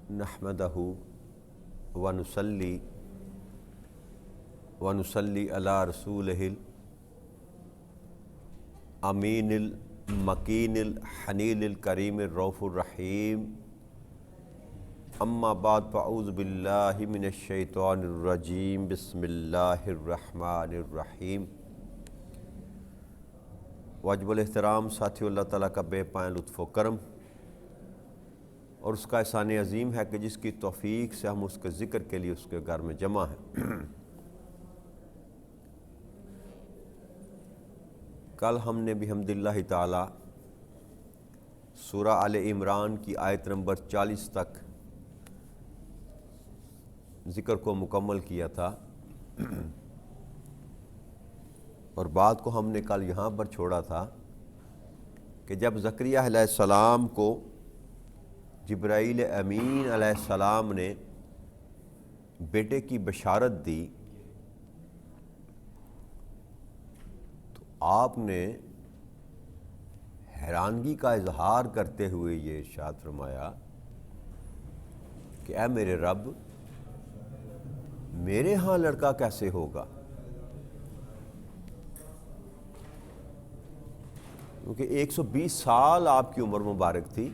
نحمدہ ونصلی علی رسولہ الامین المکین الحنین الکریم الرؤوف الرحیم اما بعد فاعوذ باللہ من الشیطان الرجیم بسم اللہ الرحمن الرحیم۔ واجب الاحترام ساتھیو، اللہ تعالیٰ کا بے پائیں لطف و کرم اور اس کا احسان عظیم ہے کہ جس کی توفیق سے ہم اس کے ذکر کے لیے اس کے گھر میں جمع ہیں۔ کل ہم نے بحمد اللہ تعالی سورہ آل عمران کی آیت نمبر 40 تک ذکر کو مکمل کیا تھا، اور بات کو ہم نے کل یہاں پر چھوڑا تھا کہ جب زکریا علیہ السلام کو جبرائیل امین علیہ السلام نے بیٹے کی بشارت دی تو آپ نے حیرانگی کا اظہار کرتے ہوئے یہ ارشاد فرمایا کہ اے میرے رب، میرے ہاں لڑکا کیسے ہوگا؟ کیونکہ 120 سال آپ کی عمر مبارک تھی،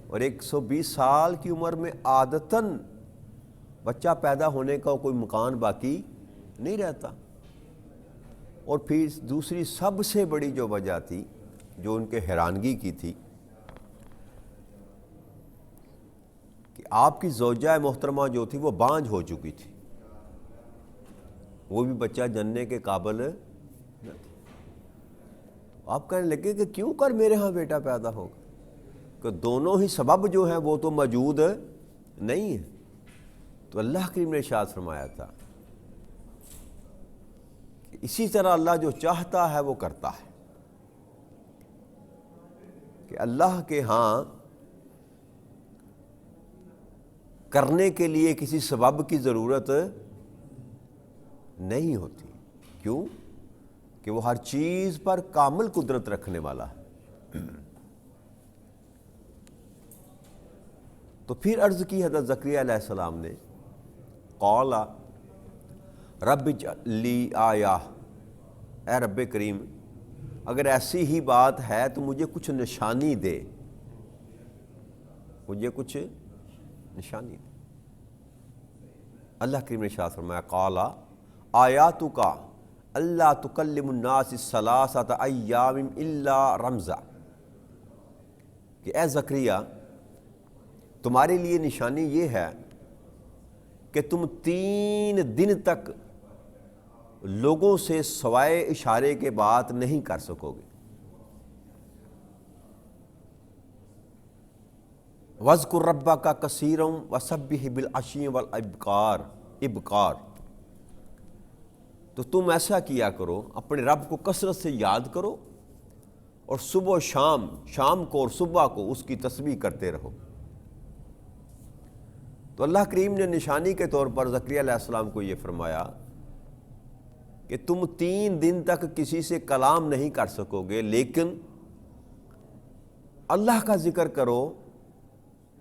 اور 120 سال کی عمر میں عادتاً بچہ پیدا ہونے کا کوئی مکان باقی نہیں رہتا۔ اور پھر دوسری سب سے بڑی جو وجہ تھی جو ان کے حیرانگی کی تھی کہ آپ کی زوجہ محترمہ جو تھی وہ بانجھ ہو چکی تھی، وہ بھی بچہ جننے کے قابل نہ تھی۔ آپ کہنے لگے کہ کیوں کر میرے ہاں بیٹا پیدا ہوگا، کہ دونوں ہی سبب جو ہیں وہ تو موجود نہیں ہیں۔ تو اللہ کریم نے ارشاد فرمایا تھا کہ اسی طرح اللہ جو چاہتا ہے وہ کرتا ہے، کہ اللہ کے ہاں کرنے کے لیے کسی سبب کی ضرورت نہیں ہوتی۔ کیوں؟ کہ وہ ہر چیز پر کامل قدرت رکھنے والا ہے۔ تو پھر عرض کی حضرت زکریا علیہ السلام نے، قال رب اجعل لی آیہ، اے رب کریم اگر ایسی ہی بات ہے تو مجھے کچھ نشانی دے، مجھے کچھ نشانی دے۔ اللہ کریم نے ارشاد فرمایا، قال آیاتک اللہ تکلم الناس ثلاثۃ ایام الا رمزا، کہ اے زکریا تمہارے لیے نشانی یہ ہے کہ تم 3 دن تک لوگوں سے سوائے اشارے کے بات نہیں کر سکو گے۔ وَاذْكُرْ رَبَّكَ كَثِيرًا وَسَبِّحْ بِالْعَشِيِّ وَالْإِبْكَارِ، تو تم ایسا کیا کرو، اپنے رب کو کثرت سے یاد کرو، اور صبح و شام کو اور صبح کو اس کی تسبیح کرتے رہو۔ تو اللہ کریم نے نشانی کے طور پر زکریا علیہ السلام کو یہ فرمایا کہ تم 3 دن تک کسی سے کلام نہیں کر سکو گے، لیکن اللہ کا ذکر کرو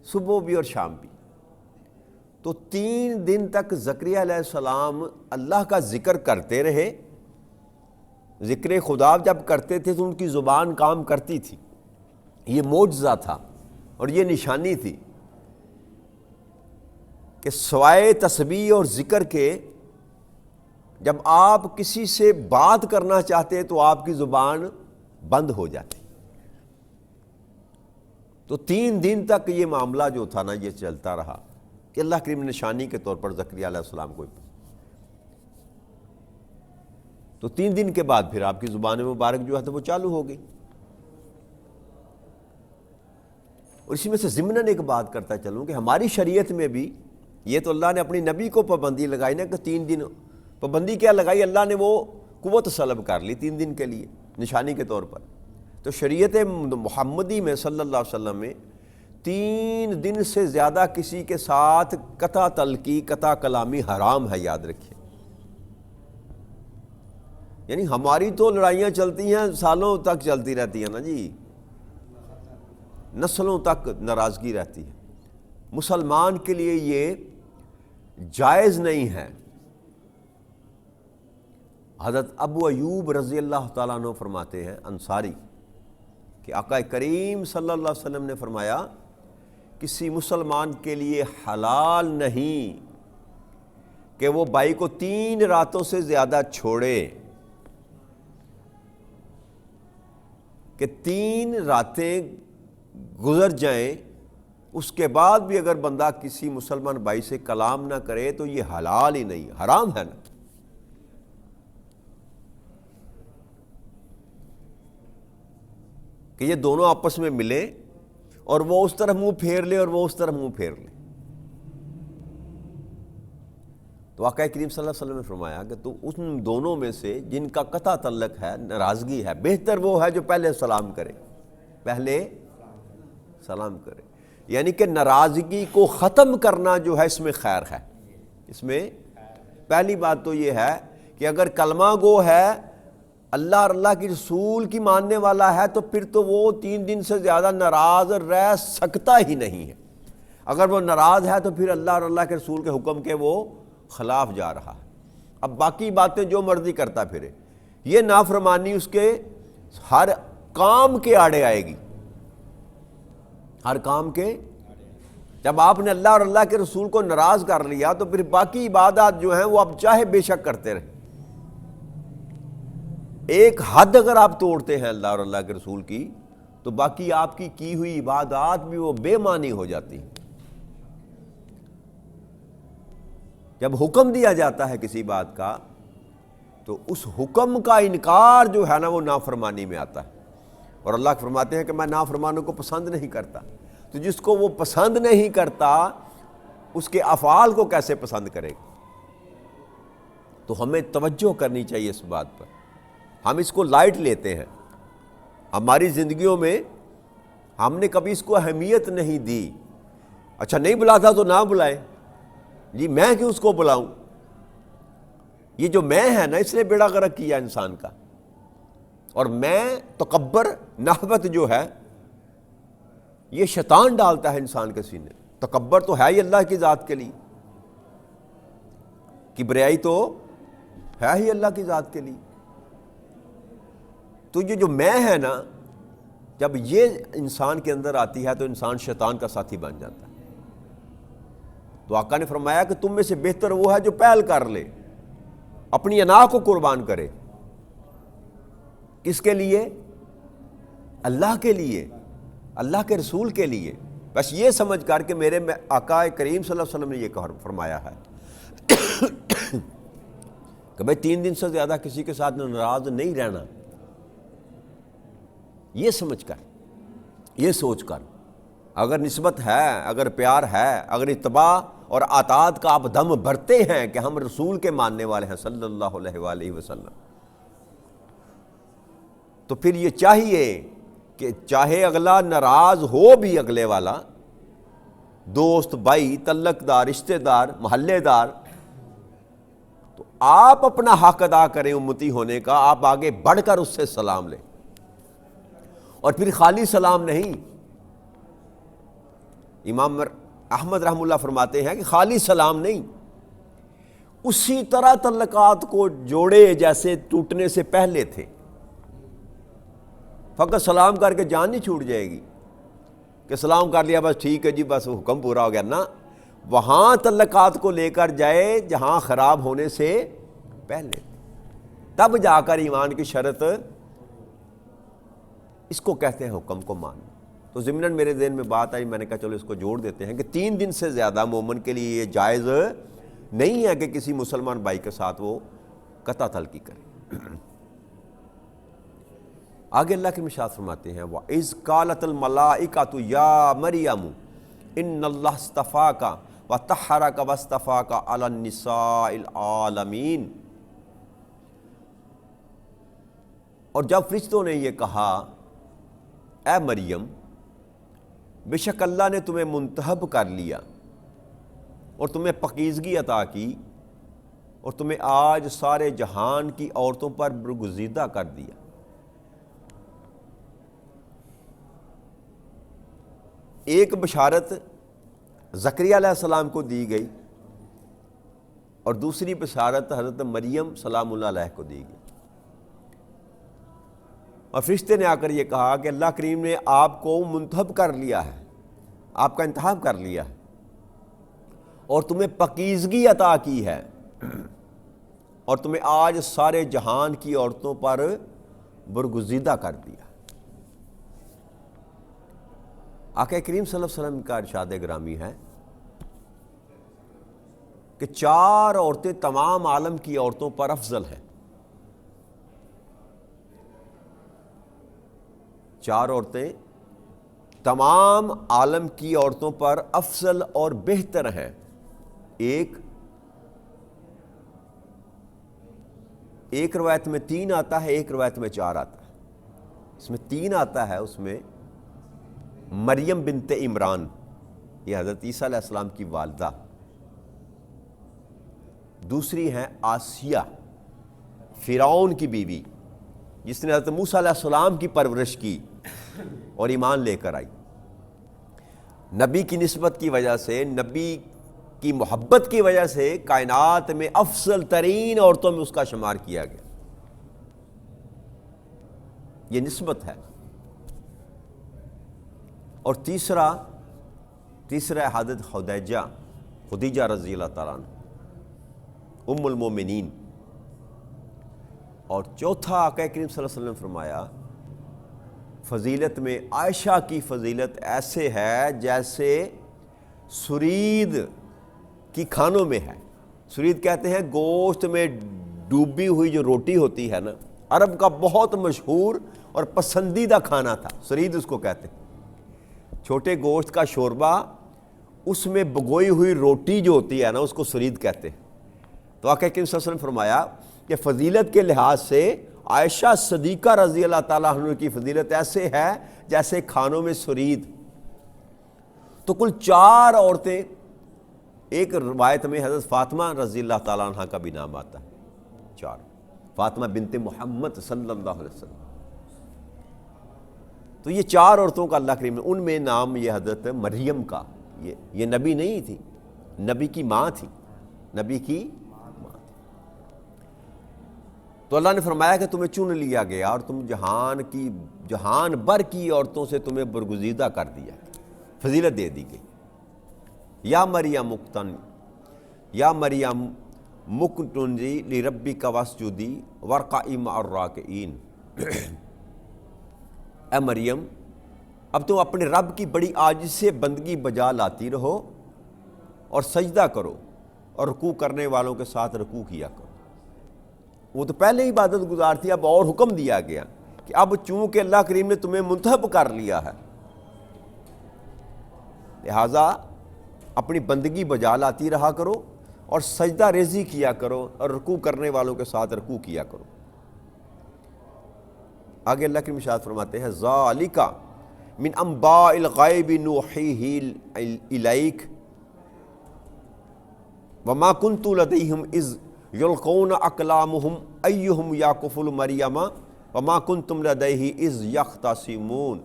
صبح بھی اور شام بھی۔ تو 3 دن تک زکریا علیہ السلام اللہ کا ذکر کرتے رہے۔ ذکر خدا جب کرتے تھے تو ان کی زبان کام کرتی تھی، یہ معجزہ تھا اور یہ نشانی تھی کہ سوائے تسبیح اور ذکر کے جب آپ کسی سے بات کرنا چاہتے تو آپ کی زبان بند ہو جاتی۔ تو 3 دن تک یہ معاملہ جو تھا نا یہ چلتا رہا کہ اللہ کریم نے نشانی کے طور پر زکریا علیہ السلام کو، تو 3 دن کے بعد پھر آپ کی زبان مبارک جو ہے تو وہ چالو ہو گئی۔ اور اسی میں سے ضمناً ایک بات کرتا چلوں کہ ہماری شریعت میں بھی یہ تو اللہ نے اپنی نبی کو پابندی لگائی نا کہ 3 دن، پابندی کیا لگائی؟ اللہ نے وہ قوت سلب کر لی 3 دن کے لیے نشانی کے طور پر۔ تو شریعت محمدی میں صلی اللہ علیہ وسلم میں 3 دن سے زیادہ کسی کے ساتھ قطع تلقی، قطع کلامی حرام ہے، یاد رکھیے۔ یعنی ہماری تو لڑائیاں چلتی ہیں سالوں تک چلتی رہتی ہیں نا جی، نسلوں تک ناراضگی رہتی ہے۔ مسلمان کے لیے یہ جائز نہیں ہے۔ حضرت ابو ایوب رضی اللہ تعالیٰ عنہ فرماتے ہیں، انصاری، کہ آقا کریم صلی اللہ علیہ وسلم نے فرمایا کسی مسلمان کے لیے حلال نہیں کہ وہ بائی کو 3 راتوں سے زیادہ چھوڑے، کہ 3 راتیں گزر جائیں اس کے بعد بھی اگر بندہ کسی مسلمان بھائی سے کلام نہ کرے تو یہ حلال ہی نہیں، حرام ہے نا۔ کہ یہ دونوں آپس میں ملے اور وہ اس طرف منہ پھیر لے اور وہ اس طرف منہ پھیر لے۔ تو آقا کریم صلی اللہ علیہ وسلم نے فرمایا کہ تو ان دونوں میں سے جن کا قطع تعلق ہے، ناراضگی ہے، بہتر وہ ہے جو پہلے سلام کرے، پہلے سلام کرے۔ یعنی کہ ناراضگی کو ختم کرنا جو ہے اس میں خیر ہے۔ اس میں پہلی بات تو یہ ہے کہ اگر کلمہ گو ہے، اللہ اور اللہ کی رسول کی ماننے والا ہے، تو پھر تو وہ 3 دن سے زیادہ ناراض رہ سکتا ہی نہیں ہے۔ اگر وہ ناراض ہے تو پھر اللہ اور اللہ کے رسول کے حکم کے وہ خلاف جا رہا ہے۔ اب باقی باتیں جو مرضی کرتا پھرے، یہ نافرمانی اس کے ہر کام کے آڑے آئے گی، ہر کام کے۔ جب آپ نے اللہ اور اللہ کے رسول کو ناراض کر لیا تو پھر باقی عبادات جو ہیں وہ آپ چاہے بے شک کرتے رہیں۔ ایک حد اگر آپ توڑتے ہیں اللہ اور اللہ کے رسول کی تو باقی آپ کی ہوئی عبادات بھی وہ بے معنی ہو جاتی ہیں۔ جب حکم دیا جاتا ہے کسی بات کا تو اس حکم کا انکار جو ہے نا وہ نافرمانی میں آتا ہے، اور اللہ فرماتے ہیں کہ میں نافرمانوں کو پسند نہیں کرتا۔ تو جس کو وہ پسند نہیں کرتا اس کے افعال کو کیسے پسند کرے گا؟ تو ہمیں توجہ کرنی چاہیے اس بات پر۔ ہم اس کو لائٹ لیتے ہیں، ہماری زندگیوں میں ہم نے کبھی اس کو اہمیت نہیں دی۔ اچھا نہیں بلاتا تو نہ بلائیں، جی میں کیوں اس کو بلاؤں؟ یہ جو میں ہے نا اس نے بیڑا غرق کیا انسان کا۔ اور میں تکبر نہبت جو ہے یہ شیطان ڈالتا ہے انسان کے سینے۔ تکبر تو ہے ہی اللہ کی ذات کے لیے، کبریائی تو ہے ہی اللہ کی ذات کے لیے۔ تو یہ جو میں ہے نا، جب یہ انسان کے اندر آتی ہے تو انسان شیطان کا ساتھی بن جاتا ہے۔ تو آقا نے فرمایا کہ تم میں سے بہتر وہ ہے جو پہل کر لے، اپنی انا کو قربان کرے۔ کس کے لیے؟ اللہ کے لیے، اللہ کے رسول کے لیے۔ بس یہ سمجھ کر کہ میرے آقا کریم صلی اللہ علیہ وسلم نے یہ فرمایا ہے کہ بھئی 3 دن سے زیادہ کسی کے ساتھ ناراض نہیں رہنا۔ یہ سمجھ کر، یہ سوچ کر، اگر نسبت ہے، اگر پیار ہے، اگر اتباع اور اطاعت کا آپ دم بھرتے ہیں کہ ہم رسول کے ماننے والے ہیں صلی اللہ علیہ وآلہ وسلم، تو پھر یہ چاہیے کہ چاہے اگلا ناراض ہو بھی، اگلے والا دوست، بھائی، تعلق دار، رشتہ دار، محلے دار، تو آپ اپنا حق ادا کریں امتی ہونے کا، آپ آگے بڑھ کر اس سے سلام لیں۔ اور پھر خالی سلام نہیں، امام احمد رحمہ اللہ فرماتے ہیں کہ خالی سلام نہیں، اسی طرح تعلقات کو جوڑے جیسے ٹوٹنے سے پہلے تھے۔ فقط سلام کر کے جان نہیں چھوٹ جائے گی کہ سلام کر لیا بس ٹھیک ہے جی بس حکم پورا ہو گیا، نا، وہاں تعلقات کو لے کر جائے جہاں خراب ہونے سے پہلے، تب جا کر ایمان کی شرط، اس کو کہتے ہیں حکم کو ماننا۔ تو ضمناً میرے ذہن میں بات آئی، میں نے کہا چلو اس کو جوڑ دیتے ہیں کہ 3 دن سے زیادہ مومن کے لیے یہ جائز نہیں ہے کہ کسی مسلمان بھائی کے ساتھ وہ قطع تلقی کرے۔ آگے اللہ کے ارشاد فرماتے ہیں وَإِذْ قَالَتِ الْمَلَائِكَةُ يَا مَرْيَمُ إِنَّ اللَّهَ اصْطَفَاكَ وَطَهَّرَكَ وَاصْطَفَاكَ عَلَى النِّسَاءِ الْعَالَمِينَ۔ اور جب فرشتوں نے یہ کہا اے مریم، بے شک اللہ نے تمہیں منتخب کر لیا اور تمہیں پاکیزگی عطا کی اور تمہیں آج سارے جہان کی عورتوں پر برگزیدہ کر دیا۔ ایک بشارت زکریا علیہ السلام کو دی گئی، اور دوسری بشارت حضرت مریم سلام اللہ علیہ کو دی گئی۔ اور فرشتے نے آ کر یہ کہا کہ اللہ کریم نے آپ کو منتخب کر لیا ہے، آپ کا انتخاب کر لیا ہے، اور تمہیں پاکیزگی عطا کی ہے، اور تمہیں آج سارے جہان کی عورتوں پر برگزیدہ کر دیا۔ آقا کریم صلی اللہ علیہ وسلم کا ارشاد گرامی ہے کہ 4 عورتیں تمام عالم کی عورتوں پر افضل ہیں۔ 4 عورتیں تمام عالم کی عورتوں پر افضل اور بہتر ہیں۔ ایک روایت میں 3 آتا ہے، ایک روایت میں 4 آتا ہے۔ اس میں 3 آتا ہے، اس میں مریم بنت عمران، یہ حضرت عیسیٰ علیہ السلام کی والدہ، دوسری ہیں آسیہ فرعون کی بیوی جس نے حضرت موسیٰ علیہ السلام کی پرورش کی اور ایمان لے کر آئی، نبی کی نسبت کی وجہ سے، نبی کی محبت کی وجہ سے کائنات میں افضل ترین عورتوں میں اس کا شمار کیا گیا۔ یہ نسبت ہے۔ اور تیسرا حضرت خدیجہ رضی اللہ تعالیٰ عنہ ام المومنین، اور چوتھا آقا کریم صلی اللہ علیہ وسلم فرمایا فضیلت میں عائشہ کی فضیلت ایسے ہے جیسے سرید کی کھانوں میں ہے۔ سرید کہتے ہیں گوشت میں ڈوبی ہوئی جو روٹی ہوتی ہے نا، عرب کا بہت مشہور اور پسندیدہ کھانا تھا، سرید اس کو کہتے ہیں۔ چھوٹے گوشت کا شوربہ، اس میں بگوئی ہوئی روٹی جو ہوتی ہے نا، اس کو سرید کہتے ہیں۔ تو آقا کریم صلی اللہ علیہ وسلم فرمایا کہ فضیلت کے لحاظ سے عائشہ صدیقہ رضی اللہ تعالیٰ عنہ کی فضیلت ایسے ہے جیسے کھانوں میں سرید۔ تو کل 4 عورتیں، ایک روایت میں حضرت فاطمہ رضی اللہ تعالیٰ عنہ کا بھی نام آتا ہے، 4، فاطمہ بنت محمد صلی اللہ علیہ وسلم۔ تو یہ 4 عورتوں کا اللہ کریم نے، ان میں نام یہ حضرت مریم کا، یہ نبی نہیں تھی، نبی کی ماں تھی، نبی کی ماں تھی۔ تو اللہ نے فرمایا کہ تمہیں چن لیا گیا اور تم جہان بھر کی عورتوں سے تمہیں برگزیدہ کر دیا، فضیلت دے دی گئی۔ یا مریم مقنتی لربک واسجدی وارکعی مع الراکعین، اے مریم اب تم اپنے رب کی بڑی عاجزی سے بندگی بجا لاتی رہو اور سجدہ کرو اور رکوع کرنے والوں کے ساتھ رکوع کیا کرو۔ وہ تو پہلے ہی عبادت گزار تھی، اب اور حکم دیا گیا کہ اب چونکہ اللہ کریم نے تمہیں منتخب کر لیا ہے، لہٰذا اپنی بندگی بجا لاتی رہا کرو اور سجدہ ریزی کیا کرو اور رکوع کرنے والوں کے ساتھ رکوع کیا کرو۔ آگے اللہ کی ارشاد فرماتے ہیں ذالک من انباء الغیب نوحیہ الیک وما کنت لدیہم اذ یلقون اقلامہم ایہم یکفل مریم وما کنتم لدیہ اذ یختصمون۔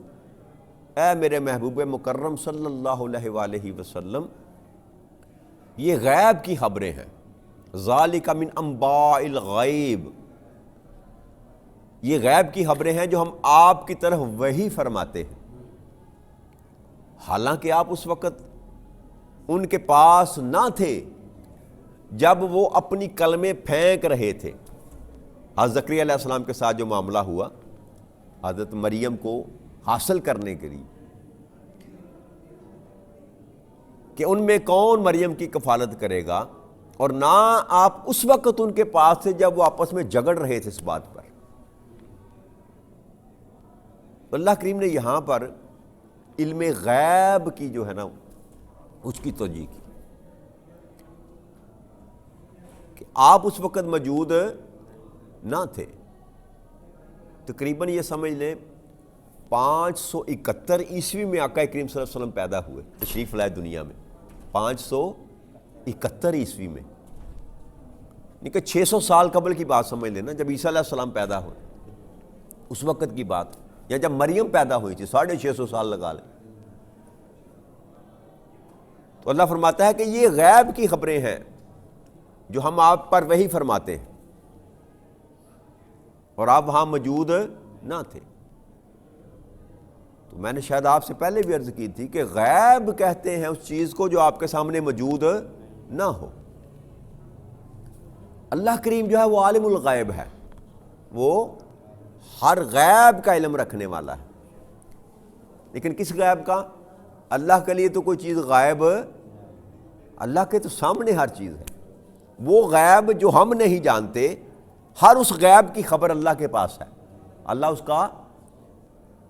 اے میرے محبوب مکرم صلی اللہ علیہ وآلہ وسلم، یہ غیب کی خبریں ہیں، ذالک من انباء الغیب، یہ غیب کی خبریں ہیں جو ہم آپ کی طرف وحی فرماتے ہیں، حالانکہ آپ اس وقت ان کے پاس نہ تھے جب وہ اپنی کلمے پھینک رہے تھے۔ حضرت زکریا علیہ السلام کے ساتھ جو معاملہ ہوا حضرت مریم کو حاصل کرنے کے لیے کہ ان میں کون مریم کی کفالت کرے گا، اور نہ آپ اس وقت ان کے پاس تھے جب وہ آپس میں جھگڑ رہے تھے اس بات پر۔ اللہ کریم نے یہاں پر علم غیب کی جو ہے نا اس کی توجیہ کی کہ آپ اس وقت موجود نہ تھے۔ تقریباً یہ سمجھ لیں 571 عیسوی میں آقا کریم صلی اللہ علیہ وسلم پیدا ہوئے، تشریف لائے دنیا میں 571 عیسوی میں، یعنی کہ 600 سال قبل کی بات سمجھ لینا، جب عیسیٰ علیہ السلام پیدا ہوئے اس وقت کی بات، یا جب مریم پیدا ہوئی تھی 650 سال لگا لیں۔ تو اللہ فرماتا ہے کہ یہ غیب کی خبریں ہیں جو ہم آپ پر وحی فرماتے ہیں، اور آپ وہاں موجود نہ تھے۔ تو میں نے شاید آپ سے پہلے بھی عرض کی تھی کہ غیب کہتے ہیں اس چیز کو جو آپ کے سامنے موجود نہ ہو۔ اللہ کریم جو ہے وہ عالم الغیب ہے، وہ ہر غیب کا علم رکھنے والا ہے۔ لیکن کس غیب کا؟ اللہ کے لیے تو کوئی چیز غائب، اللہ کے تو سامنے ہر چیز ہے۔ وہ غیب جو ہم نہیں جانتے، ہر اس غیب کی خبر اللہ کے پاس ہے، اللہ اس کا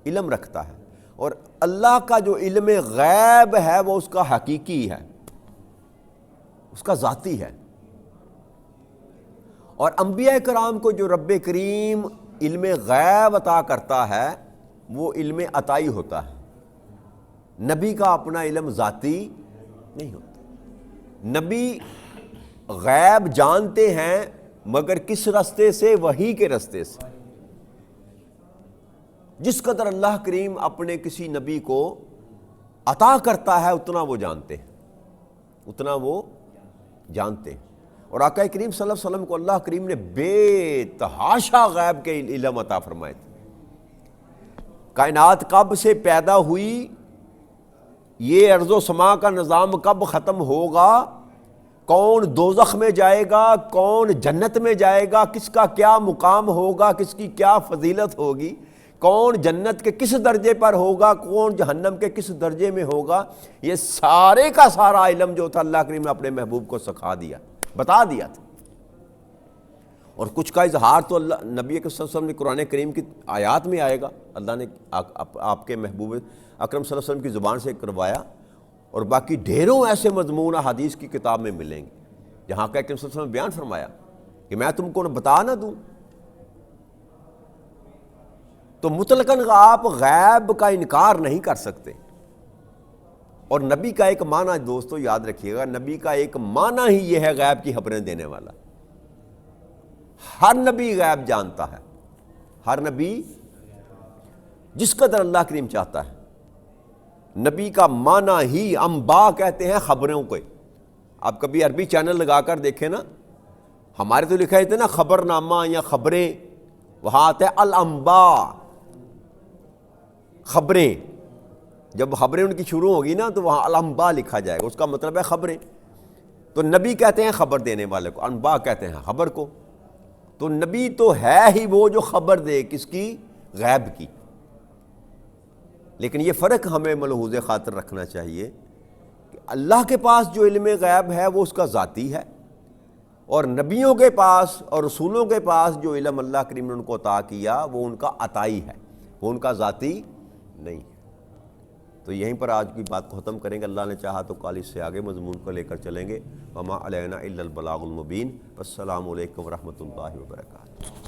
علم رکھتا ہے۔ اور اللہ کا جو علم غیب ہے وہ اس کا حقیقی ہے، اس کا ذاتی ہے۔ اور انبیاء کرام کو جو رب کریم علم غیب عطا کرتا ہے وہ علم عطائی ہوتا ہے، نبی کا اپنا علم ذاتی نہیں ہوتا۔ نبی غیب جانتے ہیں مگر کس راستے سے؟ وحی کے راستے سے۔ جس قدر اللہ کریم اپنے کسی نبی کو عطا کرتا ہے اتنا وہ جانتے ہیں، اتنا وہ جانتے ہیں۔ اور آقا کریم صلی اللہ علیہ وسلم کو اللہ کریم نے بے تحاشا غیب کے علم عطا فرمائے تھے۔ کائنات کب سے پیدا ہوئی، یہ ارض و سما کا نظام کب ختم ہوگا، کون دوزخ میں جائے گا، کون جنت میں جائے گا، کس کا کیا مقام ہوگا، کس کی کیا فضیلت ہوگی، کون جنت کے کس درجے پر ہوگا، کون جہنم کے کس درجے میں ہوگا، یہ سارے کا سارا علم جو تھا اللہ کریم نے اپنے محبوب کو سکھا دیا، بتا دیا تھا۔ اور کچھ کا اظہار تو اللہ نبی صلی اللہ علیہ وسلم نے قرآن کریم کی آیات میں آئے گا، اللہ نے آپ کے محبوب اکرم صلی اللہ علیہ وسلم کی زبان سے کروایا، اور باقی ڈھیروں ایسے مضمون حدیث کی کتاب میں ملیں گے جہاں کہ اکرم صلی اللہ علیہ وسلم نے بیان فرمایا کہ میں تم کو بتا نہ دوں۔ تو مطلقاً آپ غیب کا انکار نہیں کر سکتے۔ اور نبی کا ایک معنی دوستو یاد رکھیے گا، نبی کا ایک معنی ہی یہ ہے غیب کی خبریں دینے والا۔ ہر نبی غیب جانتا ہے، ہر نبی جس قدر اللہ کریم چاہتا ہے۔ نبی کا معنی ہی انباء کہتے ہیں خبروں کو۔ آپ کبھی عربی چینل لگا کر دیکھیں نا، ہمارے تو لکھا ہے نا خبر نامہ یا خبریں، وہاں آتا ہے الانباء، خبریں۔ جب خبریں ان کی شروع ہوگی نا تو وہاں الانباء لکھا جائے گا، اس کا مطلب ہے خبریں۔ تو نبی کہتے ہیں خبر دینے والے کو، انباء کہتے ہیں خبر کو۔ تو نبی تو ہے ہی وہ جو خبر دے، کس کی؟ غیب کی۔ لیکن یہ فرق ہمیں ملحوظ خاطر رکھنا چاہیے کہ اللہ کے پاس جو علم غیب ہے وہ اس کا ذاتی ہے، اور نبیوں کے پاس اور رسولوں کے پاس جو علم اللہ کریم نے ان کو عطا کیا وہ ان کا عطائی ہے، وہ ان کا ذاتی نہیں ہے۔ تو یہیں پر آج کی بات کو ختم کریں گے، اللہ نے چاہا تو کل اس سے آگے مضمون کو لے کر چلیں گے۔ وما علینا الا البلاغ المبین۔ السلام علیکم ورحمۃ اللہ وبرکاتہ۔